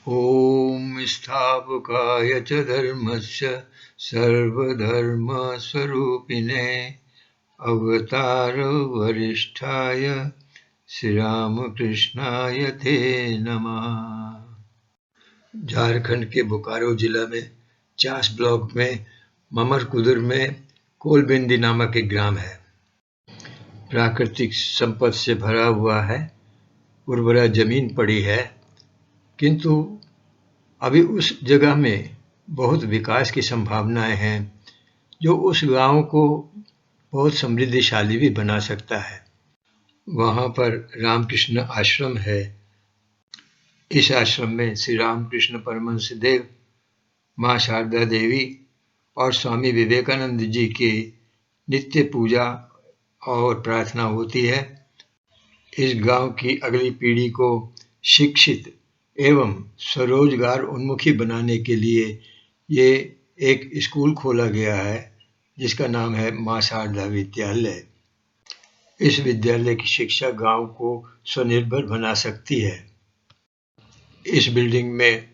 ॐ स्थापकाय च धर्मस्य सर्वधर्मस्वरूपिणे अवतारवरिष्ठाय श्रीरामकृष्णाय ते नमः। झारखंड के बोकारो जिला में चास ब्लॉक में ममरकुदुर में कोलबिंदी नामक एक ग्राम है। प्राकृतिक संपद से भरा हुआ है, उर्वरा जमीन पड़ी है, किंतु अभी उस जगह में बहुत विकास की संभावनाएं हैं जो उस गांव को बहुत समृद्धिशाली भी बना सकता है। वहां पर रामकृष्ण आश्रम है। इस आश्रम में श्री रामकृष्ण परमहंस देव, मां शारदा देवी और स्वामी विवेकानंद जी की नित्य पूजा और प्रार्थना होती है। इस गांव की अगली पीढ़ी को शिक्षित एवं स्वरोजगार उन्मुखी बनाने के लिए ये एक स्कूल खोला गया है जिसका नाम है मां शारदा विद्यालय। इस विद्यालय की शिक्षा गांव को स्वनिर्भर बना सकती है। इस बिल्डिंग में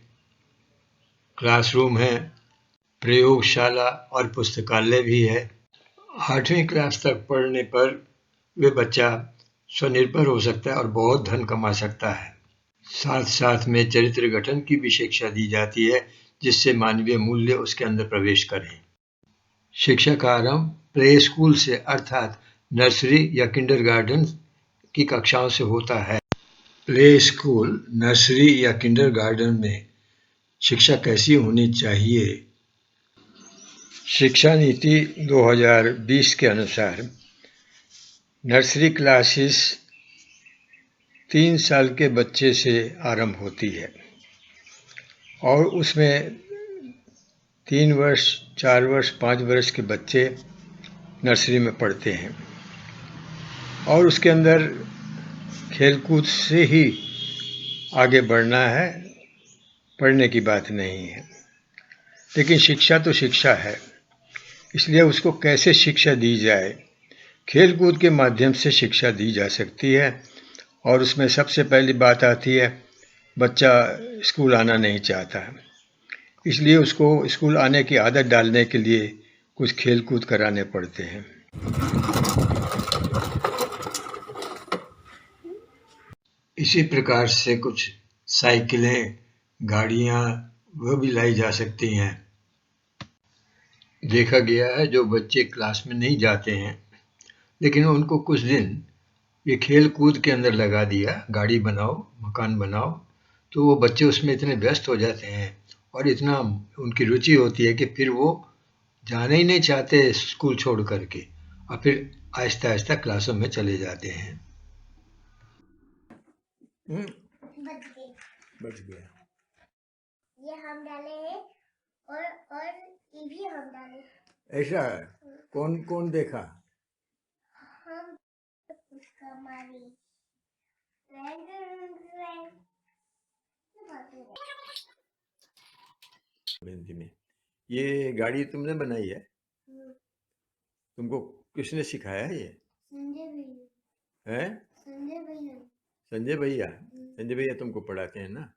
क्लासरूम है, प्रयोगशाला और पुस्तकालय भी है। 8वीं क्लास तक पढ़ने पर वे बच्चा स्वनिर्भर हो सकता है और बहुत धन कमा सकता है। साथ साथ में चरित्र गठन की भी शिक्षा दी जाती है जिससे मानवीय मूल्य उसके अंदर प्रवेश करें। शिक्षा का आरंभ प्ले स्कूल से अर्थात नर्सरी या किंडरगार्टन की कक्षाओं से होता है। प्ले स्कूल, नर्सरी या किंडरगार्टन में शिक्षा कैसी होनी चाहिए? शिक्षा नीति 2020 के अनुसार नर्सरी क्लासेस 3 साल के बच्चे से आरंभ होती है और उसमें 3 वर्ष, 4 वर्ष, 5 वर्ष के बच्चे नर्सरी में पढ़ते हैं और उसके अंदर खेलकूद से ही आगे बढ़ना है, पढ़ने की बात नहीं है। लेकिन शिक्षा तो शिक्षा है, इसलिए उसको कैसे शिक्षा दी जाए? खेलकूद के माध्यम से शिक्षा दी जा सकती है और उसमें सबसे पहली बात आती है बच्चा स्कूल आना नहीं चाहता है, इसलिए उसको स्कूल आने की आदत डालने के लिए कुछ खेलकूद कराने पड़ते हैं। इसी प्रकार से कुछ साइकिलें, गाड़ियाँ वह भी लाई जा सकती हैं। देखा गया है जो बच्चे क्लास में नहीं जाते हैं लेकिन उनको कुछ दिन ये खेल कूद के अंदर लगा दिया, गाड़ी बनाओ, मकान बनाओ, तो वो बच्चे उसमें इतने व्यस्त हो जाते हैं और इतना उनकी रुचि होती है कि फिर वो जाना ही नहीं चाहते स्कूल छोड़ करके और फिर आहिस्ता आहिस्ता क्लासों में चले जाते हैं। बच गया। ये हम डाले हैं और ये भी हम डाले। ऐसा है? कौन कौन देखा? हम उसका मारी हिंदी में। ये गाड़ी तुमने बनाई है? तुमको किसने सिखाया ये? संजय भैया। हैं? संजय भैया। संजय भैया? संजय भैया तुमको पढ़ाते हैं ना?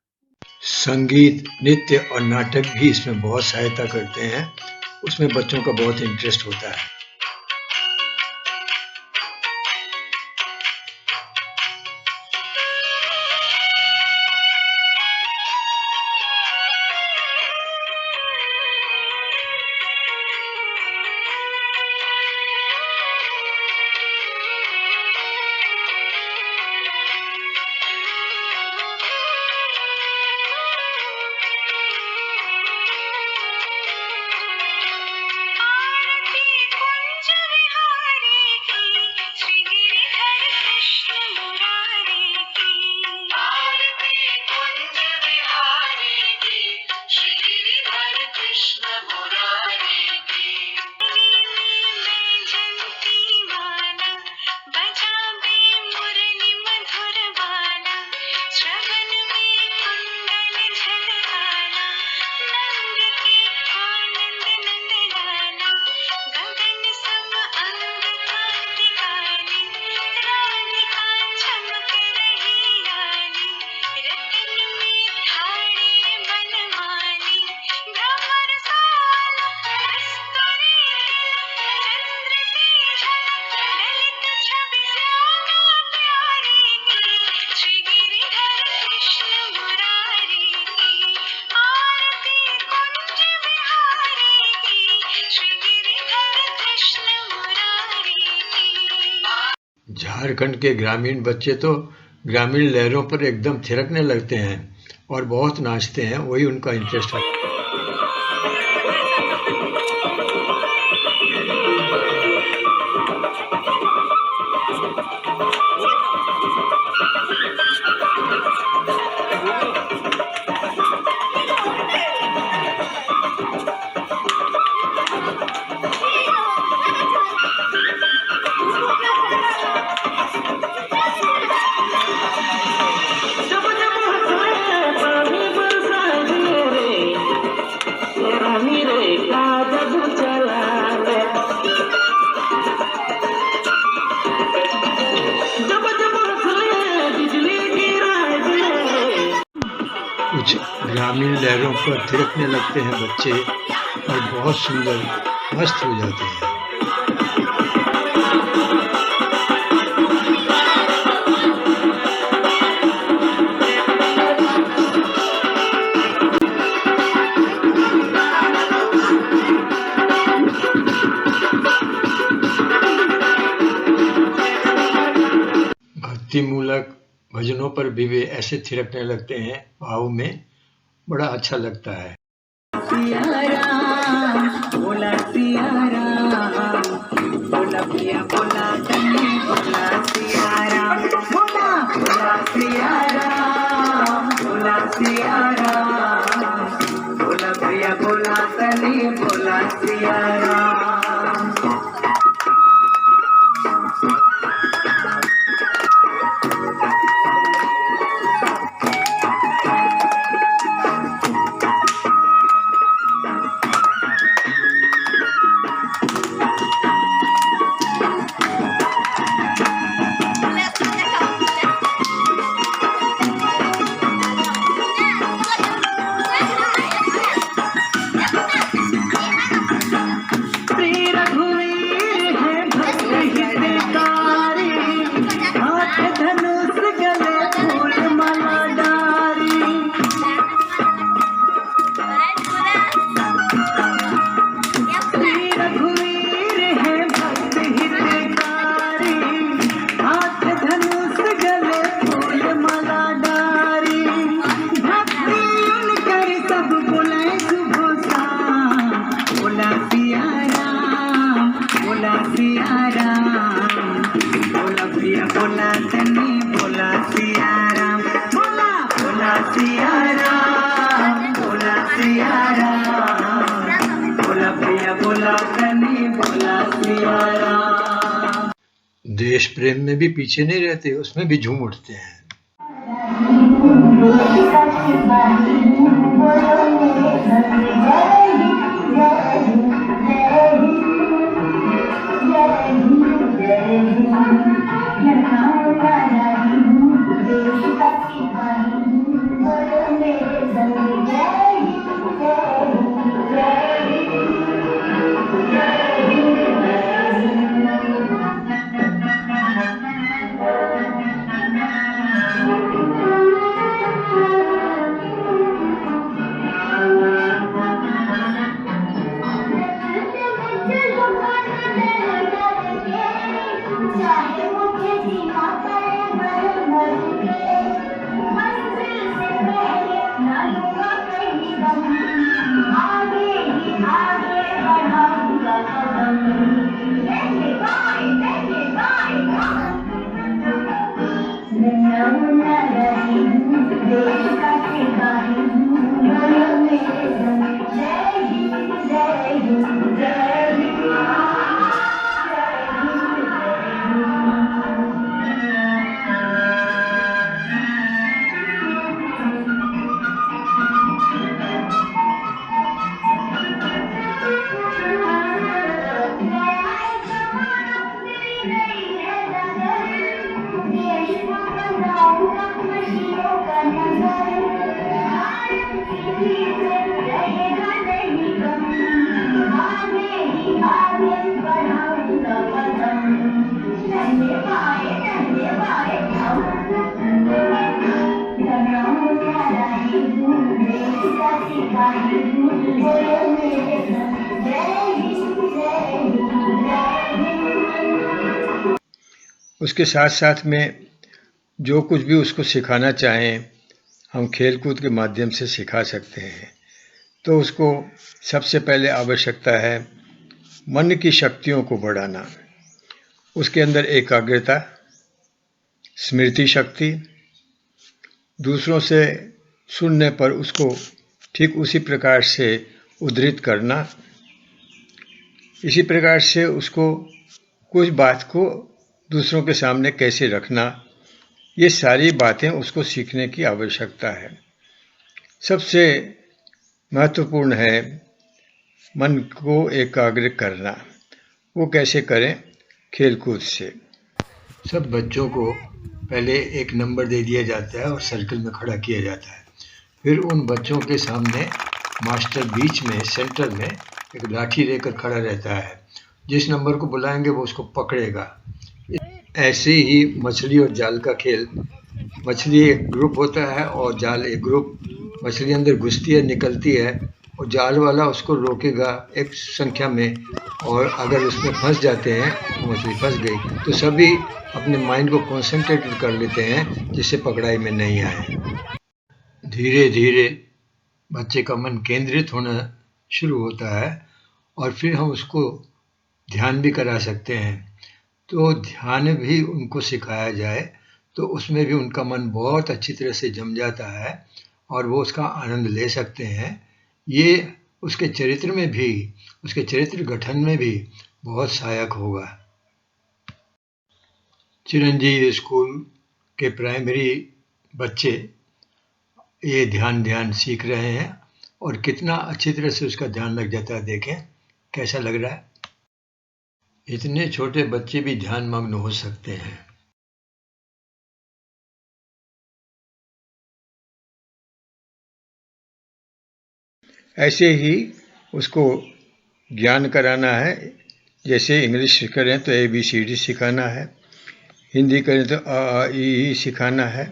संगीत, नृत्य और नाटक भी इसमें बहुत सहायता करते हैं। उसमें बच्चों का बहुत इंटरेस्ट होता है। झारखंड के ग्रामीण बच्चे तो ग्रामीण लहरों पर एकदम थिरकने लगते हैं और बहुत नाचते हैं, वही उनका इंटरेस्ट है। कुछ ग्रामीण लहरों पर थिरकने लगते हैं बच्चे और बहुत सुंदर मस्त हो जाते हैं। भक्तिमूलक भजनों पर भी वे ऐसे थिरकने लगते हैं, भाव में बड़ा अच्छा लगता है। सिया राम बोला सिया राम, बोला पिया बोला तने बोला सिया राम, बोला बोला सिया राम, बोला सिया राम, बोला पिया बोला तने बोला सिया राम। बोला तनी बोला सिया राम, बोला बोला सिया राम, बोला सिया राम, बोला भैया बोला तनी बोला सिया राम। देश प्रेम में भी पीछे नहीं रहते, उसमें भी झूम उठते हैं। उसके साथ साथ में जो कुछ भी उसको सिखाना चाहें हम खेल-कूद के माध्यम से सिखा सकते हैं। तो उसको सबसे पहले आवश्यकता है मन की शक्तियों को बढ़ाना, उसके अंदर एकाग्रता, स्मृति शक्ति, दूसरों से सुनने पर उसको ठीक उसी प्रकार से उद्धृत करना, इसी प्रकार से उसको कुछ बात को दूसरों के सामने कैसे रखना, ये सारी बातें उसको सीखने की आवश्यकता है। सबसे महत्वपूर्ण है मन को एकाग्र करना। वो कैसे करें? खेल-कूद से। सब बच्चों को पहले एक नंबर दे दिया जाता है और सर्कल में खड़ा किया जाता है। फिर उन बच्चों के सामने मास्टर बीच में सेंटर में एक लाठी लेकर खड़ा रहता है। जिस नंबर को बुलाएंगे वो उसको पकड़ेगा। ऐसे ही मछली और जाल का खेल, मछली एक ग्रुप होता है और जाल एक ग्रुप। मछली अंदर घुसती है, निकलती है और जाल वाला उसको रोकेगा एक संख्या में, और अगर उसमें फंस जाते हैं तो मछली फंस गई। तो सभी अपने माइंड को कंसंट्रेटेड कर लेते हैं जिससे पकड़ाई में नहीं आए। धीरे धीरे बच्चे का मन केंद्रित होना शुरू होता है और फिर हम उसको ध्यान भी करा सकते हैं। तो ध्यान भी उनको सिखाया जाए तो उसमें भी उनका मन बहुत अच्छी तरह से जम जाता है और वो उसका आनंद ले सकते हैं। ये उसके चरित्र में भी, उसके चरित्र गठन में भी बहुत सहायक होगा। चिरंजीव स्कूल के प्राइमरी बच्चे ये ध्यान सीख रहे हैं और कितना अच्छी तरह से उसका ध्यान लग जाता है। देखें कैसा लग रहा है। इतने छोटे बच्चे भी ध्यान मग्न हो सकते हैं। ऐसे ही उसको ज्ञान कराना है। जैसे इंग्लिश करें तो ABCD सिखाना है, हिंदी करें तो अ आ इ ई सिखाना है।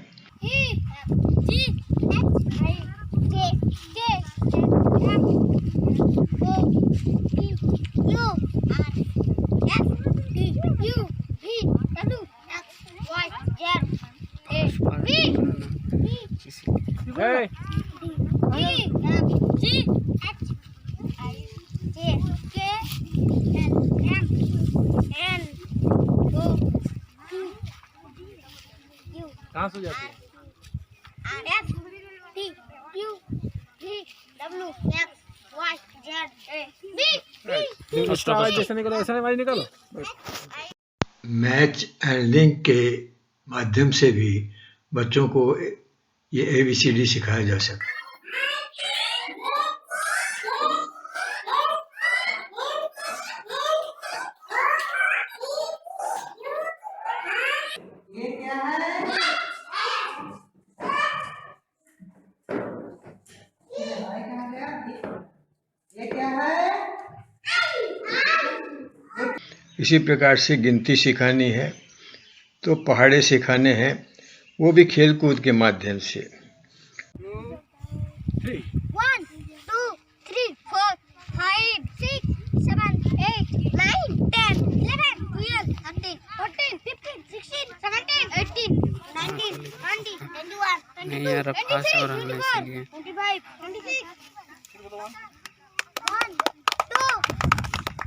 कहाँ से जाती है? जैसे निकालो ऐसा नहीं निकालो। मैच एंड लिंक के माध्यम से भी बच्चों को ये ABCD सिखाया जा सकता है। ये क्या है? ये क्या है? इसी प्रकार से गिनती सिखानी है तो पहाड़े सिखाने हैं, वो भी खेल कूद के माध्यम से। 1, 2, 3, 4, 5, 6, 7, 8, 9, 10, 11, 12, 13, 14, 15, 16, 17, 18, 19, 20, 21, 22, 23, 24, 25, 26, 1, 2,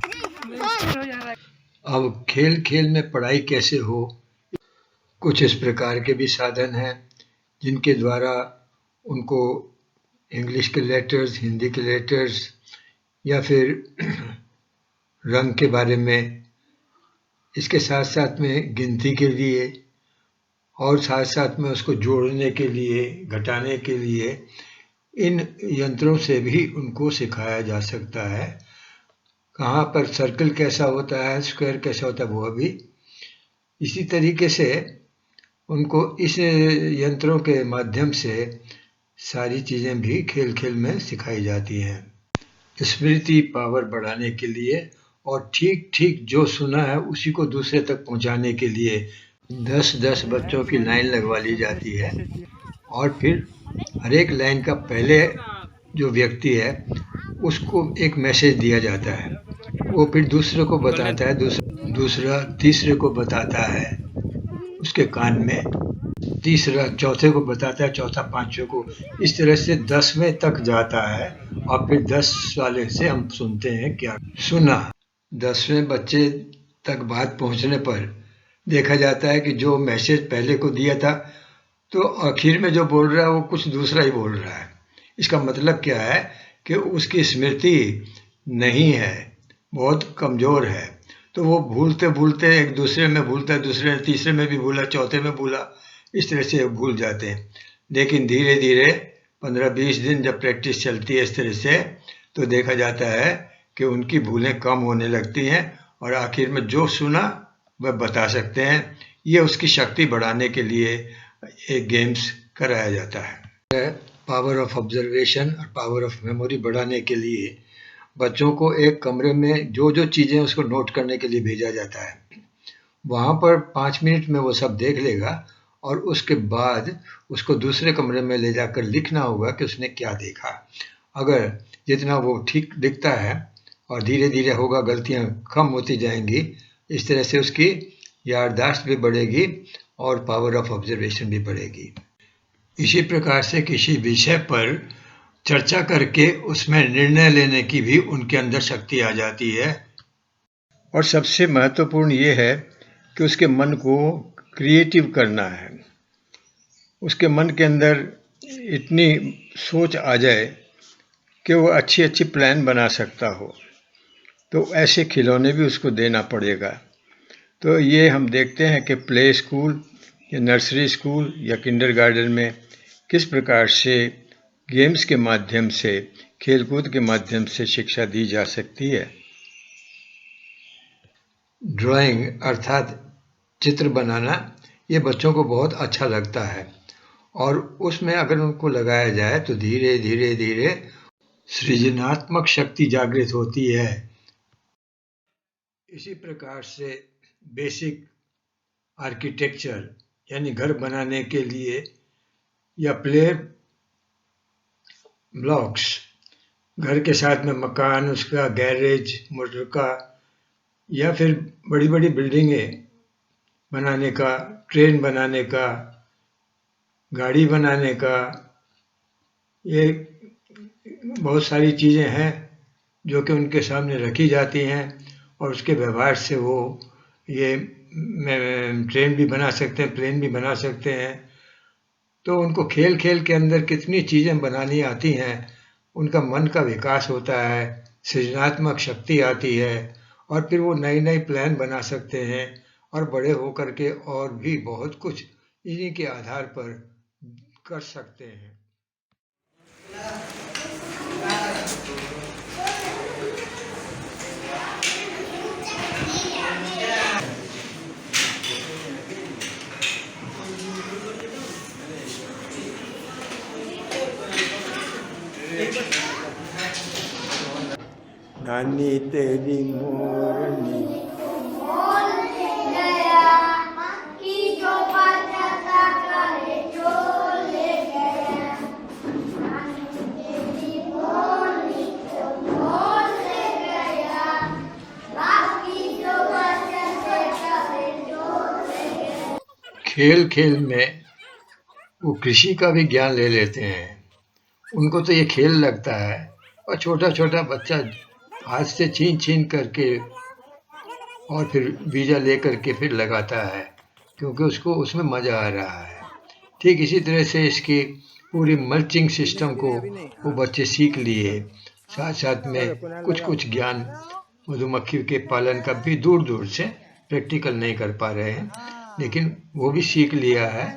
3, 4। अब खेल खेल में पढ़ाई कैसे हो, कुछ इस प्रकार के भी साधन हैं जिनके द्वारा उनको इंग्लिश के लेटर्स, हिंदी के लेटर्स या फिर रंग के बारे में, इसके साथ साथ में गिनती के लिए और साथ साथ में उसको जोड़ने के लिए, घटाने के लिए इन यंत्रों से भी उनको सिखाया जा सकता है। कहाँ पर सर्कल कैसा होता है, स्क्वायर कैसा होता है, वो भी इसी तरीके से उनको इस यंत्रों के माध्यम से सारी चीज़ें भी खेल खेल में सिखाई जाती हैं। स्मृति पावर बढ़ाने के लिए और ठीक ठीक जो सुना है उसी को दूसरे तक पहुंचाने के लिए 10-10 बच्चों की लाइन लगवा ली जाती है और फिर हर एक लाइन का पहले जो व्यक्ति है उसको एक मैसेज दिया जाता है, वो फिर दूसरे को बताता है, दूसरा तीसरे को बताता है उसके कान में, तीसरा चौथे को बताता है, चौथा पांचवें को, इस तरह से 10वें तक जाता है और फिर 10 वाले से हम सुनते हैं क्या सुना। 10वें बच्चे तक बात पहुंचने पर देखा जाता है कि जो मैसेज पहले को दिया था तो आखिर में जो बोल रहा है वो कुछ दूसरा ही बोल रहा है। इसका मतलब क्या है कि उसकी स्मृति नहीं है, बहुत कमज़ोर है, तो वो भूलते भूलते एक दूसरे में भूलता है, दूसरे तीसरे में भी भूला, चौथे में भूला, इस तरह से भूल जाते हैं। लेकिन धीरे धीरे 15-20 दिन जब प्रैक्टिस चलती है इस तरह से, तो देखा जाता है कि उनकी भूलें कम होने लगती हैं और आखिर में जो सुना वह बता सकते हैं। ये उसकी शक्ति बढ़ाने के लिए एक गेम्स कराया जाता है। पावर ऑफ ऑब्जर्वेशन और पावर ऑफ मेमोरी बढ़ाने के लिए बच्चों को एक कमरे में जो जो चीज़ें उसको नोट करने के लिए भेजा जाता है, वहाँ पर 5 मिनट में वो सब देख लेगा और उसके बाद उसको दूसरे कमरे में ले जाकर लिखना होगा कि उसने क्या देखा। अगर जितना वो ठीक दिखता है और धीरे धीरे होगा, गलतियाँ कम होती जाएंगी, इस तरह से उसकी याददाश्त भी बढ़ेगी और पावर ऑफ ऑब्जर्वेशन भी बढ़ेगी। इसी प्रकार से किसी विषय पर चर्चा करके उसमें निर्णय लेने की भी उनके अंदर शक्ति आ जाती है। और सबसे महत्वपूर्ण ये है कि उसके मन को क्रिएटिव करना है, उसके मन के अंदर इतनी सोच आ जाए कि वो अच्छी अच्छी प्लान बना सकता हो, तो ऐसे खिलौने भी उसको देना पड़ेगा। तो ये हम देखते हैं कि प्ले स्कूल या नर्सरी स्कूल या किंडरगार्टन में किस प्रकार से गेम्स के माध्यम से, खेलकूद के माध्यम से शिक्षा दी जा सकती है। ड्राइंग अर्थात चित्र बनाना ये बच्चों को बहुत अच्छा लगता है और उसमें अगर उनको लगाया जाए तो धीरे धीरे धीरे सृजनात्मक शक्ति जागृत होती है। इसी प्रकार से बेसिक आर्किटेक्चर यानी घर बनाने के लिए या प्ले ब्लॉक्स, घर के साथ में मकान, उसका गैरेज, मोटर का, या फिर बड़ी बड़ी बिल्डिंगें बनाने का, ट्रेन बनाने का, गाड़ी बनाने का, ये बहुत सारी चीज़ें हैं जो कि उनके सामने रखी जाती हैं और उसके व्यवहार से वो ये ट्रेन भी बना सकते हैं, प्लेन भी बना सकते हैं। तो उनको खेल खेल के अंदर कितनी चीज़ें बनानी आती हैं, उनका मन का विकास होता है, सृजनात्मक शक्ति आती है और फिर वो नई नई प्लान बना सकते हैं और बड़े होकर के और भी बहुत कुछ इन्हीं के आधार पर कर सकते हैं। नानी तेरी मोरनी खेल खेल में वो कृषि का भी ज्ञान ले लेते हैं। उनको तो ये खेल लगता है और छोटा छोटा बच्चा हाथ से छीन छीन करके और फिर बीजा ले करके फिर लगाता है, क्योंकि उसको उसमें मज़ा आ रहा है। ठीक इसी तरह से इसकी पूरी मल्चिंग सिस्टम को वो बच्चे सीख लिए। साथ साथ में कुछ कुछ ज्ञान मधुमक्खी के पालन का भी दूर दूर से प्रैक्टिकल नहीं कर पा रहे हैं, लेकिन वो भी सीख लिया है।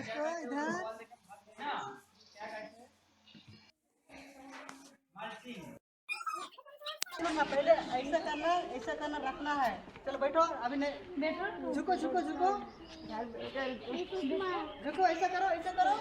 पहले ऐसा करना रखना है। चलो बैठो, अभी नहीं बैठो, झुको झुको झुको झुको, ऐसा करो, ऐसा करो।